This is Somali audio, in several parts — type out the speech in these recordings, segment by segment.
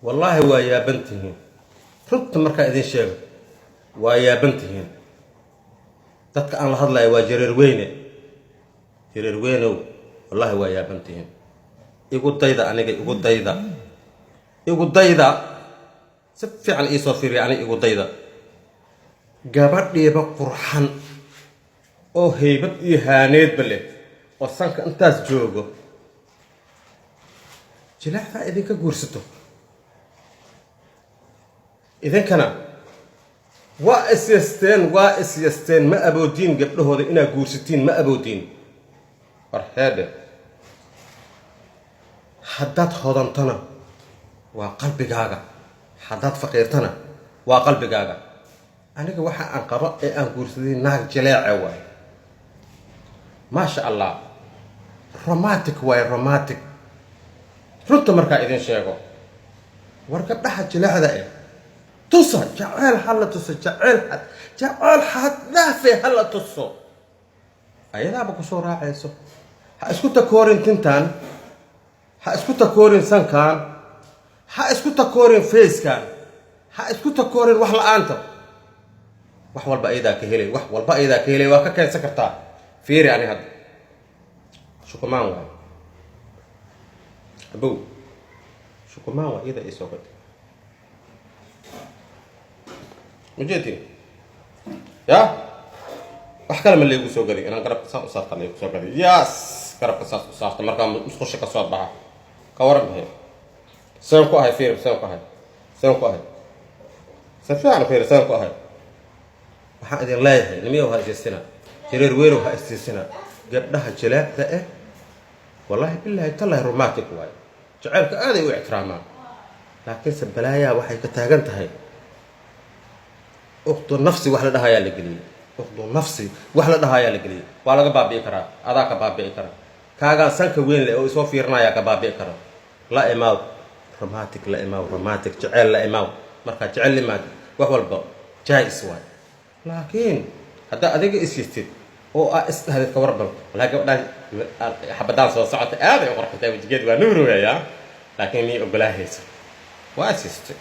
والله هو يا بنتهن ربط مركا إذن شيء ويا بنتهن تتك أنا هذا waa jareer weyne والله waa yaa bantihiin igu dayda si fiican ii soo fiiriya ani igu dayda gabadhiiba qurxan oo heybad iyo haaneedba leh oo sanka intaas joogo jilaaxda idinka guursato idinkana waa isyasteen ma aboodiin gabdhahooda inaa guursatiin ma aboodiin warheede haddaad hodantana waa qalbigaaga haddaad faqiirtana waa qalbigaaga aniga waxa aan qabo ee aan guursaday naag jaleece waay maasha allah romantic runta markaa idin sheego war gabdhaha jaleecda tusa jacayl halla tuso jacayl had dhaafe halla tuso ayadaaba ku soo raacayso ha isku takoorin tintaan ha isku takoorin sankaan ha isku takoorin facekan ha isku takoorin wax la'aanta wax walba ayada ka helay waa ka keensan kartaa fiiri ani hadda shukumaan waa abow shukumaan waa ida isoo qad مجيتي يا وحكى لما اللي يقول سوقري انا قربت صارت اللي يقول سوقري ياس قربت صارت مركا مسخش كسواد بها كورم هي سنكو هاي فير سنكو هاي سفيان فير سنكو هاي waxa idin leeyahay nimiyo ha jeestina jireer weero ha istiisina gabdhaha jalaabta wallahi billahi tallahi romantic way jaceelka aad ay u ixtiraamaan laakiin sabalaaya waxay ka taagan tahay أخت نفسي وحلا ده هيا لقلي أخت نفسي وحلا ده هيا لقلي ولا كبابي كرا هذا كبابي كرا كاغا سانك وين لأو يسوى فيرنا يا كبابي كرا لا إماو روماتيك جعل لا إماو مركا جعل لي ماد وهو البو جايز واي لكن هذا أديك إسيستيد أو هذا كوربل لكن حبدان سو ساعات هذا يقرأ كتاب جديد ونورو يا لكن مي أقولها هيس وأسيستيد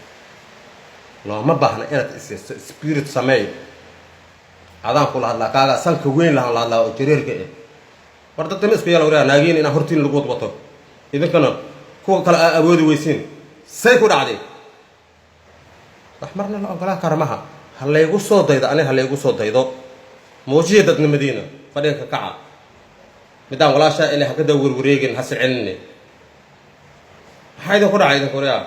لو ما بحنا إنت سبيريت سماي هذا كل هذا كذا سانك وين لا وجرير كه برضه تنس كيا لورا ناجين إن هرتين لقوت بطل إذا كنا كو كلا أبودي ويسين سيكون عادي أحمرنا لا أقولها كرمها هلا يقول صوت هذا أنا هلا يقول صوت هذا موجودة في المدينة فريق كعب بدأ ولا شيء اللي هكذا وريجن حسر عني هيدا كورا